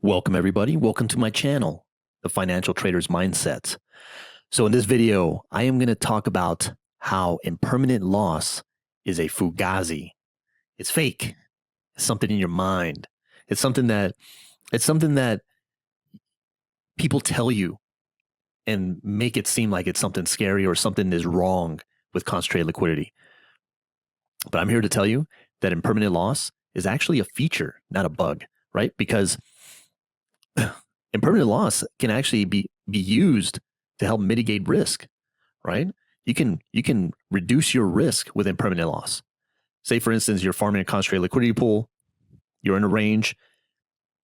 Welcome everybody. Welcome to my channel, The Financial Trader's Mindset. So in this video, I am going to talk about how impermanent loss is a fugazi. It's fake. It's something in your mind. It's something that people tell you and make it seem like it's something scary or something is wrong with concentrated liquidity. But I'm here to tell you that impermanent loss is actually a feature, not a bug, right? Because impermanent loss can actually be used to help mitigate risk, right? You can reduce your risk with impermanent loss. Say, for instance, you're farming a concentrated liquidity pool, you're in a range,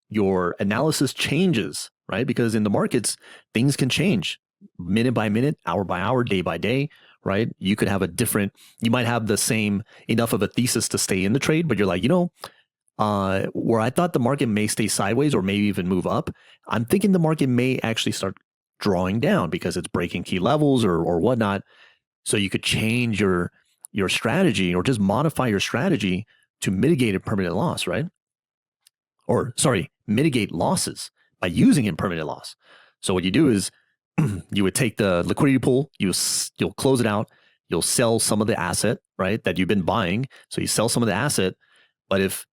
your analysis changes, right? Because in the markets, things can change minute by minute, hour by hour, day by day, right? You could have you might have the same enough of a thesis to stay in the trade, but you're like, where I thought the market may stay sideways or maybe even move up, I'm thinking the market may actually start drawing down because it's breaking key levels or whatnot. So you could change your strategy or just modify your strategy to mitigate impermanent loss, right? Or sorry, mitigate losses by using impermanent loss. So what you do is you would take the liquidity pool, you'll close it out, you'll sell some of the asset, right, that you've been buying. So you sell some of the asset, but if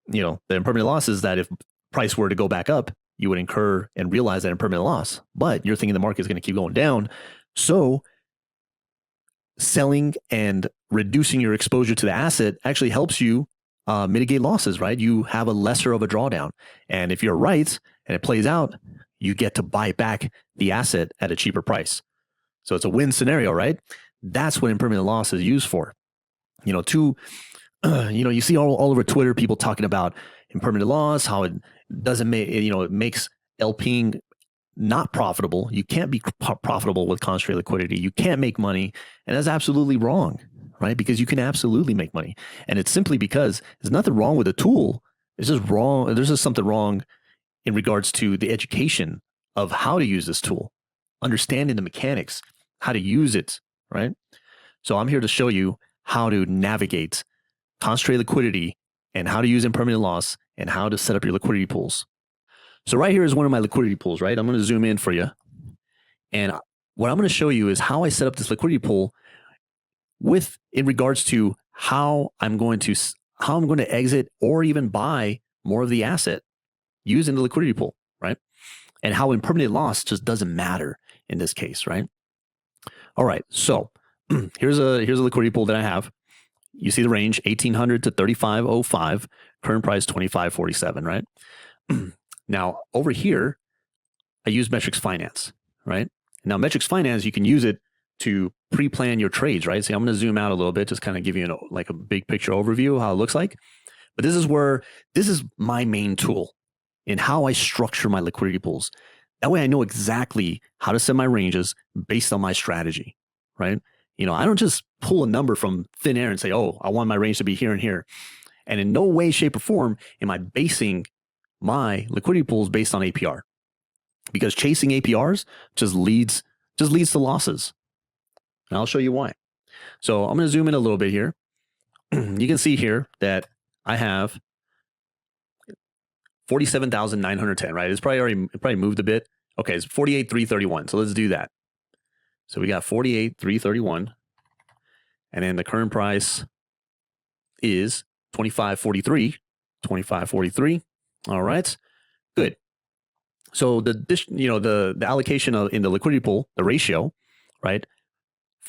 the impermanent loss is that if price were to go back up, you would incur and realize that impermanent loss. But you're thinking the market is going to keep going down. So selling and reducing your exposure to the asset actually helps you mitigate losses, right? You have a lesser of a drawdown. And if you're right and it plays out, you get to buy back the asset at a cheaper price. So it's a win scenario, right? That's what impermanent loss is used for. You see all over Twitter, people talking about impermanent loss, how it doesn't make, it makes LPing not profitable. You can't be profitable with concentrated liquidity. You can't make money. And that's absolutely wrong, right? Because you can absolutely make money. And it's simply because there's nothing wrong with the tool. It's just wrong. There's just something wrong in regards to the education of how to use this tool, understanding the mechanics, how to use it, right? So I'm here to show you how to navigate concentrated liquidity and how to use impermanent loss and how to set up your liquidity pools. So right here is one of my liquidity pools, right? I'm going to zoom in for you. And what I'm going to show you is how I set up this liquidity pool in regards to how I'm going to exit or even buy more of the asset using the liquidity pool, right? And how impermanent loss just doesn't matter in this case, right? All right. So here's a liquidity pool that I have. You see the range 1800 to 3505, current price 2547, right? Now over here, I use Metrix Finance, right? Now Metrix Finance, you can use it to pre-plan your trades, right? So I'm going to zoom out a little bit, just kind of give you a big picture overview of how it looks like. But this is my main tool in how I structure my liquidity pools. That way I know exactly how to set my ranges based on my strategy, right? I don't just pull a number from thin air and say, oh, I want my range to be here and here. And in no way, shape, or form am I basing my liquidity pools based on APR, because chasing APRs just leads to losses. And I'll show you why. So I'm going to zoom in a little bit here. You can see here that I have 47,910, right? It's probably moved a bit. Okay, it's 48,331. So let's do that. So we got 48,331. And then the current price is 2543. 2543. All right. Good. So the allocation in the liquidity pool, the ratio, right?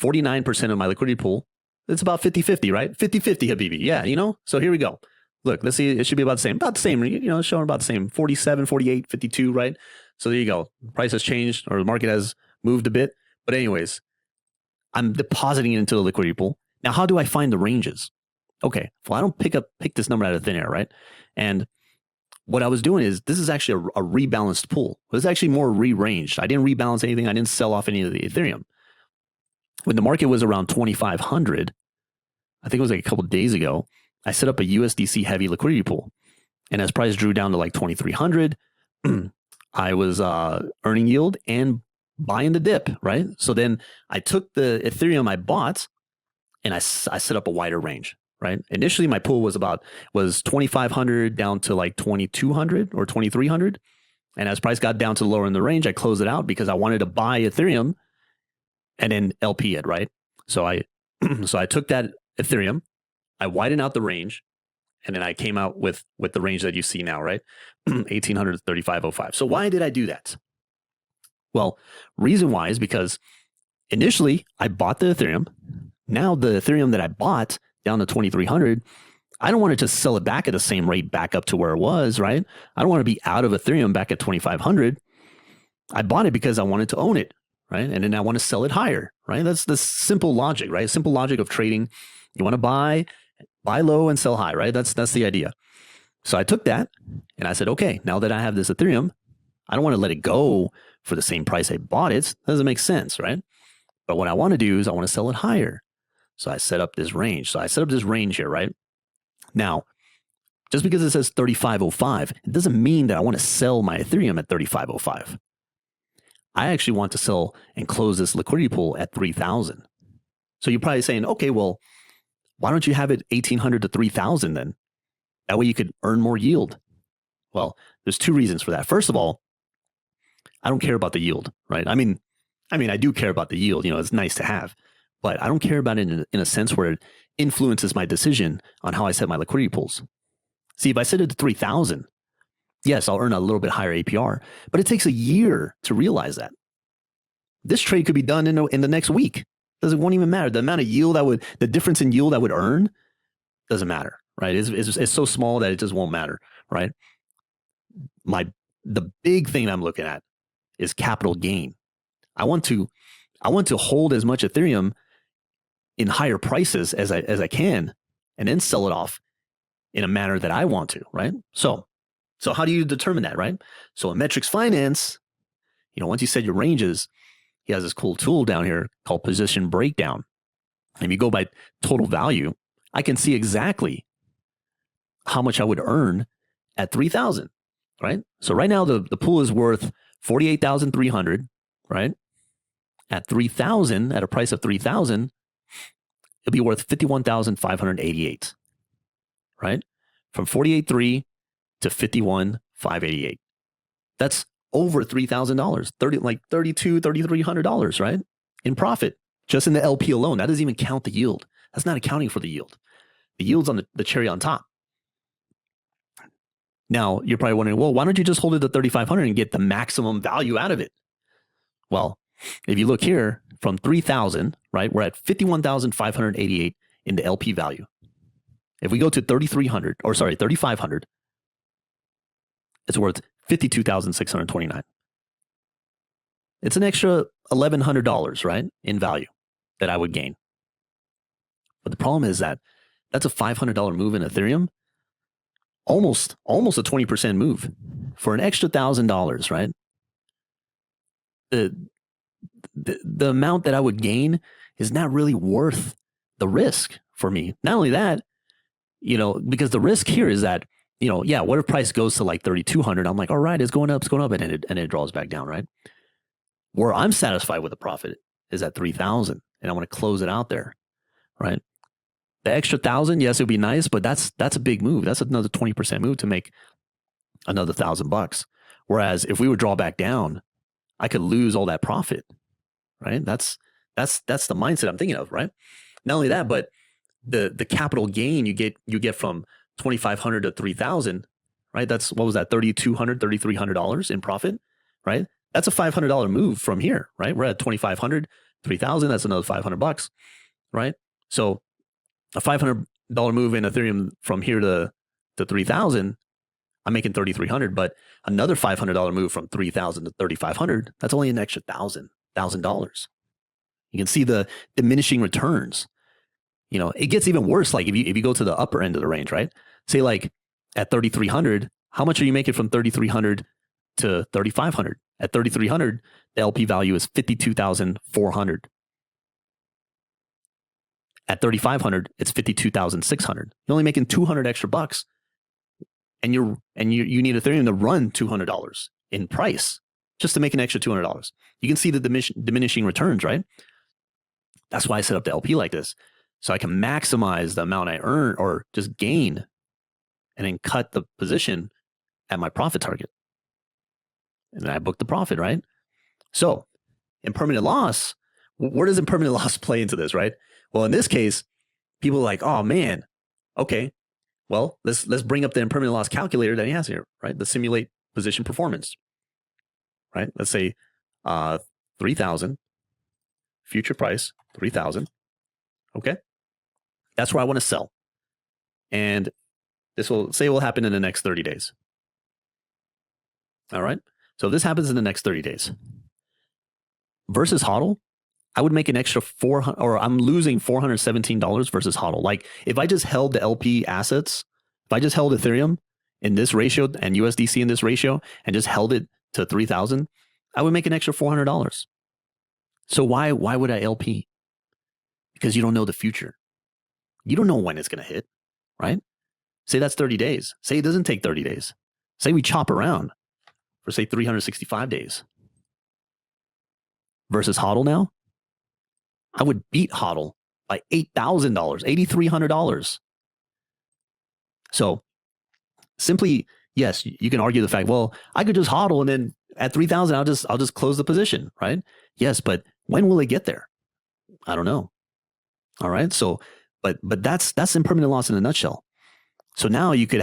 49% of my liquidity pool, it's about 50-50, right? 50-50, Habibi. Yeah, So here we go. Look, let's see. It should be about the same. Showing about the same. 47, 48, 52, right? So there you go. Price has changed, or the market has moved a bit. But anyways, I'm depositing it into the liquidity pool. Now, how do I find the ranges? Okay, well, I don't pick this number out of thin air, right? And what I was doing is, this is actually a rebalanced pool. It's actually more rearranged. I didn't rebalance anything. I didn't sell off any of the Ethereum. When the market was around 2,500, I think it was like a couple of days ago, I set up a USDC heavy liquidity pool. And as price drew down to like 2,300, I was earning yield and buying the dip, right? So then I took the Ethereum I bought and I set up a wider range, right? Initially, my pool was 2,500 down to like 2,200 or 2,300. And as price got down to the lower in the range, I closed it out because I wanted to buy Ethereum and then LP it, right? So I took that Ethereum, I widened out the range, and then I came out with the range that you see now, right? 1800 to 3505. So why did I do that? Well, reason why is because initially I bought the Ethereum. Now the Ethereum that I bought down to 2300, I don't want to just sell it back at the same rate back up to where it was, right? I don't want to be out of Ethereum back at 2500. I bought it because I wanted to own it, right? And then I want to sell it higher, right? That's the simple logic, right? Simple logic of trading. You want to buy low and sell high, right? That's the idea. So I took that and I said, okay, now that I have this Ethereum, I don't want to let it go for the same price I bought it. That doesn't make sense, right? But what I want to do is I want to sell it higher. So I set up this range. So I set up this range here, right? Now, just because it says 3505, it doesn't mean that I want to sell my Ethereum at 3505. I actually want to sell and close this liquidity pool at 3,000. So you're probably saying, okay, well, why don't you have it 1,800 to 3,000 then? That way you could earn more yield. Well, there's two reasons for that. First of all, I don't care about the yield, right? I mean, I do care about the yield. You know, it's nice to have, but I don't care about it in a sense where it influences my decision on how I set my liquidity pools. See, if I set it to 3,000, yes, I'll earn a little bit higher APR, but it takes a year to realize that. This trade could be done in the next week. It won't even matter. The amount of yield the difference in yield I would earn doesn't matter, right? It's so small that it just won't matter, right? The big thing I'm looking at is capital gain. I want to hold as much Ethereum in higher prices as I can, and then sell it off in a manner that I want to, right? So how do you determine that, right? So in Metrix Finance, you know, once you set your ranges, he has this cool tool down here called position breakdown. And if you go by total value, I can see exactly how much I would earn at 3,000, right? So right now the pool is worth 48,300, right? At 3,000, at a price of 3,000, it'll be worth 51,588, right? From 48.3 to 51,588. That's over $3,000, $3,200, $3,300, right? In profit, just in the LP alone. That doesn't even count the yield. That's not accounting for the yield. The yield's on the cherry on top. Now, you're probably wondering, well, why don't you just hold it to 3,500 and get the maximum value out of it? Well, if you look here from 3,000, right, we're at 51,588 in the LP value. If we go to 3,500, it's worth 52,629. It's an extra $1,100, right, in value that I would gain. But the problem is that that's a $500 move in Ethereum, almost a 20% move for an extra $1,000, right? The amount that I would gain is not really worth the risk for me. Not only that, you know, because the risk here is that, you know, yeah, what if price goes to like 3,200? I'm like, all right, it's going up, and it draws back down, right? Where I'm satisfied with the profit is at 3,000, and I want to close it out there, right? The extra 1,000, yes, it would be nice, but that's a big move. That's another 20% move to make another $1,000. Whereas if we would draw back down, I could lose all that profit, right? That's the mindset I'm thinking of, right? Not only that, but the capital gain you get from 2,500 to 3,000, right? That's, what was that, $3,200, $3,300 in profit, right? That's a $500 move from here, right? We're at 2,500, 3,000. That's another $500, right? So a $500 move in Ethereum from here to 3,000, I'm making 3,300, but another $500 move from 3,000 to 3,500, that's only an extra $1,000. You can see the diminishing returns. You know, it gets even worse. Like if you go to the upper end of the range, right? Say like at 3,300, how much are you making from 3,300 to 3,500? At 3,300, the LP value is 52,400. At 3,500, it's 52,600. You're only making 200 extra bucks, and you need Ethereum to run $200 in price just to make an extra $200. You can see the diminishing returns, right? That's why I set up the LP like this, so I can maximize the amount I earn or just gain, and then cut the position at my profit target. And then I booked the profit, right? So impermanent loss, where does impermanent loss play into this, right? Well, in this case, people are like, oh man, okay, well, let's bring up the impermanent loss calculator that he has here, right? Let's simulate position performance, right? Let's say 3,000, future price 3,000. Okay, that's where I want to sell, and this will happen in the next 30 days. All right, so if this happens in the next 30 days versus HODL, I would make an extra $400, or I'm losing $417 versus HODL. Like if I just held the LP assets, if I just held Ethereum in this ratio and USDC in this ratio and just held it to 3,000, I would make an extra $400. So why would I LP? Because you don't know the future. You don't know when it's going to hit, right? Say that's 30 days. Say it doesn't take 30 days. Say we chop around for say 365 days. Versus HODL now, I would beat HODL by $8,000, $8,300. So simply, yes, you can argue the fact, well, I could just HODL and then at 3,000, I'll just close the position, right? Yes, but when will it get there? I don't know. All right. So, but that's impermanent loss in a nutshell. So now you could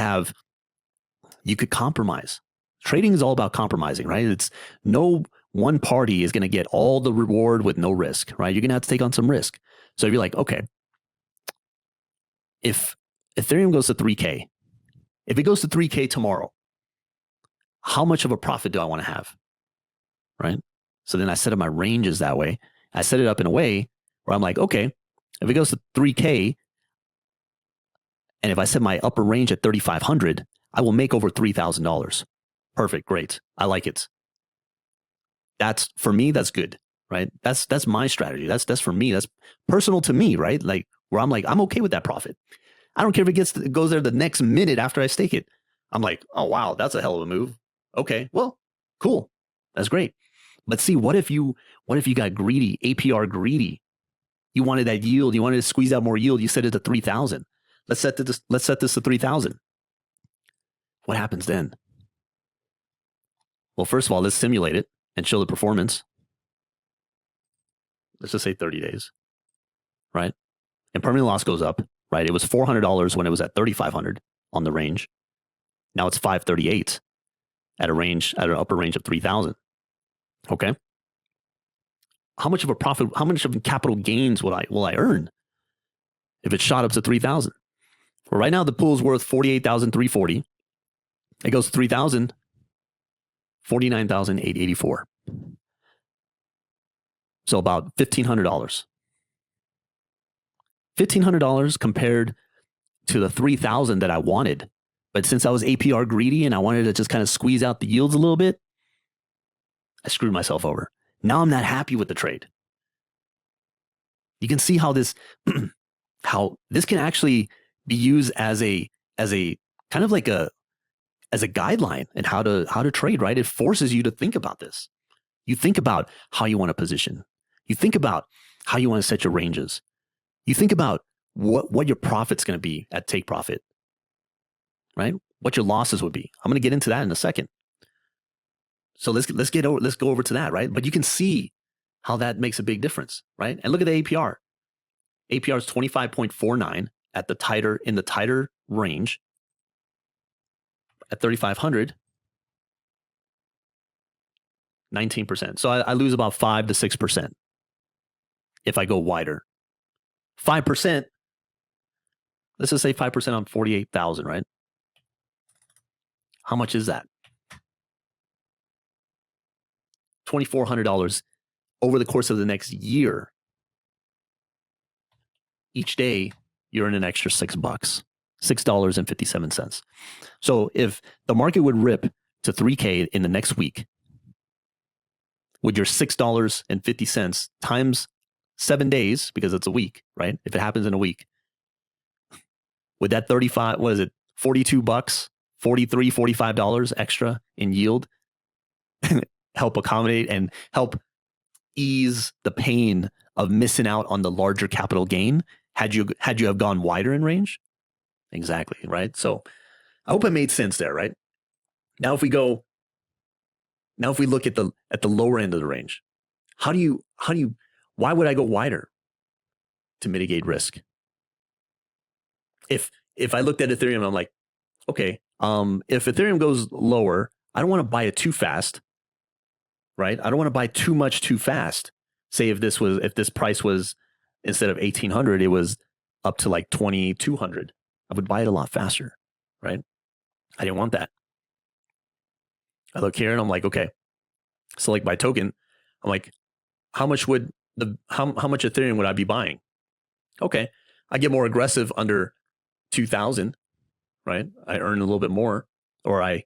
compromise. Trading is all about compromising, right? It's no one party is going to get all the reward with no risk, right? You're going to have to take on some risk. So if you're like, okay, if Ethereum goes to 3K, if it goes to 3K tomorrow, how much of a profit do I want to have, right? So then I set up my ranges that way. I set it up in a way where I'm like, okay, if it goes to 3K, and if I set my upper range at 3,500, I will make over $3,000. Perfect, great. I like it. That's for me, that's good, right? That's my strategy. That's for me. That's personal to me, right? Like where I'm like, I'm okay with that profit. I don't care if it goes there the next minute after I stake it. I'm like, oh wow, that's a hell of a move. Okay, well, cool. That's great. But see, what if you got greedy, APR greedy? You wanted that yield, you wanted to squeeze out more yield, you set it to 3,000. Let's set this to 3,000. What happens then? Well, first of all, let's simulate it and show the performance. Let's just say 30 days, right? And permanent loss goes up, right? It was $400 when it was at 3,500 on the range. Now it's 538 at an upper range of 3,000. Okay. How much of a profit, how much of capital gains will I earn if it shot up to 3,000? Well, right now the pool is worth 48,340. It goes to 3,000, 49,884. So about $1,500. $1,500 compared to the 3,000 that I wanted. But since I was APR greedy and I wanted to just kind of squeeze out the yields a little bit, I screwed myself over. Now I'm not happy with the trade. You can see how this can actually be used as a kind of like as a guideline and how to trade, right? It forces you to think about this. You think about how you want to position. You think about how you want to set your ranges. You think about what your profit's going to be at take profit, right? What your losses would be. I'm going to get into that in a second. So let's go over to that, right? But you can see how that makes a big difference, right? And look at the APR. APR is 25.49 in the tighter range. At 3,500, 19%. So I lose about 5 to 6% if I go wider. 5%, let's just say 5% on 48,000, right? How much is that? $2,400 over the course of the next year. Each day, you're in an extra $6, $6.57. So if the market would rip to 3K in the next week, with your $6.50 times 7 days, because it's a week, right? If it happens in a week, with that 35, what is it? $42, $43, $45 extra in yield, help accommodate and help ease the pain of missing out on the larger capital gain had you have gone wider in range. Exactly, right? So I hope it made sense there, right? Now if we go Now, if we look at the lower end of the range, why would I go wider to mitigate risk? If I looked at Ethereum, I'm like, okay, if Ethereum goes lower, I don't want to buy it too fast, right? I don't want to buy too much too fast. Say if this price was, instead of 1,800, it was up to like 2,200, I would buy it a lot faster, right? I didn't want that. I look here and I'm like, okay, select my token. I'm like, how much much Ethereum would I be buying? Okay, I get more aggressive under 2,000, right? I earn a little bit more, or I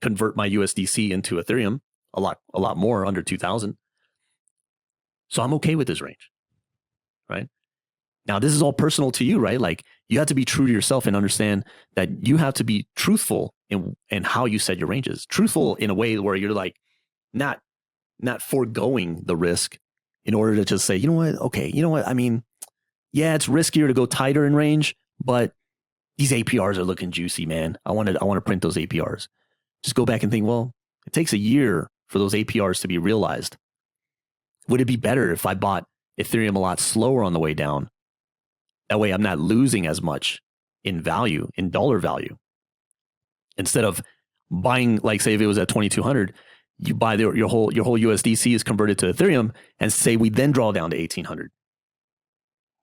convert my USDC into Ethereum a lot more under 2,000. So I'm okay with this range, right? Now, this is all personal to you, right? Like, you have to be true to yourself and understand that you have to be truthful in how you set your ranges. Truthful in a way where you're like not foregoing the risk in order to just say, you know what? Okay, you know what? I mean, yeah, it's riskier to go tighter in range, but these APRs are looking juicy, man. I want to print those APRs. Just go back and think, well, it takes a year for those APRs to be realized. Would it be better if I bought Ethereum a lot slower on the way down? That way I'm not losing as much in value, in dollar value. Instead of buying, like, say if it was at 2,200, you buy your whole USDC is converted to Ethereum, and say we then draw down to 1,800.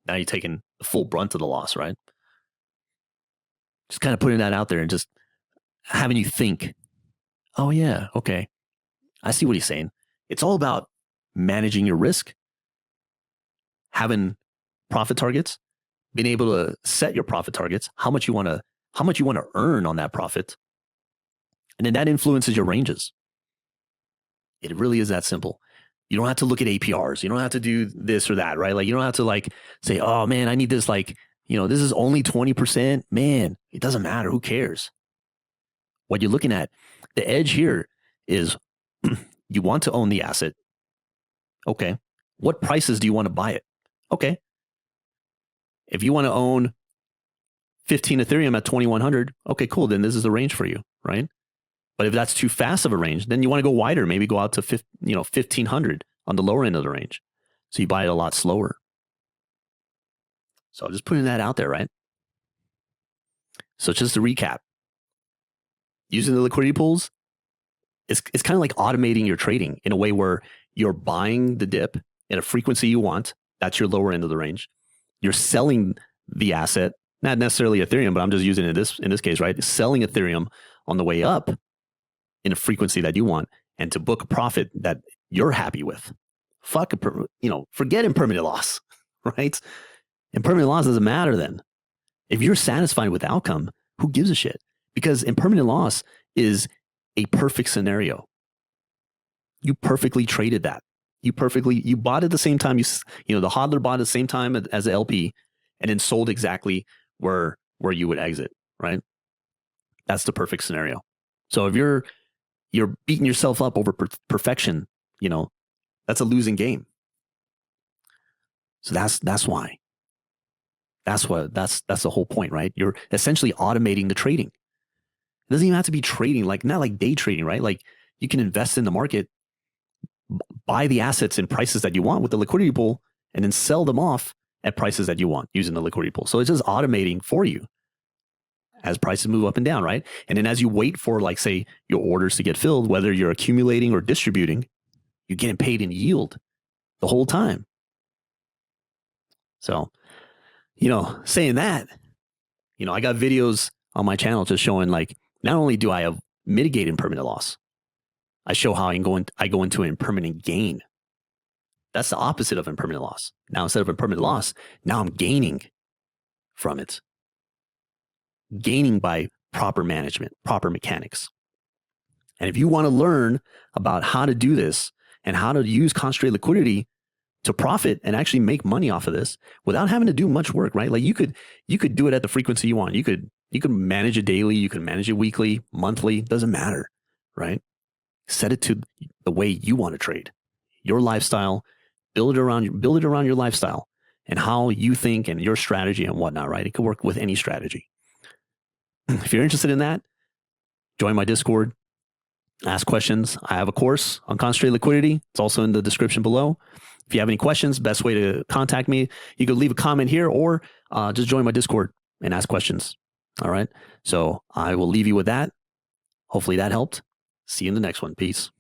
Now you're taking the full brunt of the loss, right? Just kind of putting that out there and just having you think, oh yeah, okay, I see what he's saying. It's all about managing your risk, having profit targets, being able to set your profit targets, how much you want to earn on that profit, and then that influences your ranges. It really is that simple. You don't have to look at APRs. You don't have to do this or that, right? Like, you don't have to like say, oh man, I need this, like, this is only 20%. Man, it doesn't matter. Who cares? What you're looking at, the edge here is you want to own the asset. Okay. What prices do you want to buy it? Okay. If you want to own 15 Ethereum at 2,100, okay, cool. Then this is the range for you, right? But if that's too fast of a range, then you want to go wider, maybe go out to 1,500 on the lower end of the range. So you buy it a lot slower. So just putting that out there, right? So just to recap, using the liquidity pools, it's kind of like automating your trading in a way where you're buying the dip at a frequency you want. That's your lower end of the range. You're selling the asset, not necessarily Ethereum, but I'm just using it in this case, right? Selling Ethereum on the way up in a frequency that you want, and to book a profit that you're happy with. Forget impermanent loss, right? Impermanent loss doesn't matter then. If you're satisfied with the outcome, who gives a shit? Because impermanent loss is a perfect scenario. You perfectly traded that. You bought at the same time, the hodler bought at the same time as the LP, and then sold exactly where you would exit, right? That's the perfect scenario. So if you're beating yourself up over perfection, that's a losing game. So that's why. That's the whole point, right? You're essentially automating the trading. It doesn't even have to be trading, not like day trading, right? Like, you can invest in the market, buy the assets in prices that you want with the liquidity pool, and then sell them off at prices that you want using the liquidity pool. So it's just automating for you as prices move up and down, right? And then as you wait for, like, say, your orders to get filled, whether you're accumulating or distributing, you're getting paid in yield the whole time. So, saying that, I got videos on my channel just showing, like, not only do I have mitigate impermanent loss, I show how I go into an impermanent gain. That's the opposite of impermanent loss. Now, instead of impermanent loss, now I'm gaining from it. Gaining by proper management, proper mechanics. And if you want to learn about how to do this and how to use concentrated liquidity to profit and actually make money off of this without having to do much work, right? Like, you could do it at the frequency you want. You could manage it daily, you can manage it weekly, monthly, doesn't matter, right? Set it to the way you want to trade, your lifestyle, build it around your lifestyle and how you think and your strategy and whatnot, right? It could work with any strategy. If you're interested in that, join my Discord. ask questions. I have a course on concentrated liquidity. It's also in the description below. If you have any questions, best way to contact me, you can leave a comment here or just join my Discord and ask questions. All right. So I will leave you with that. Hopefully that helped. See you in the next one. Peace.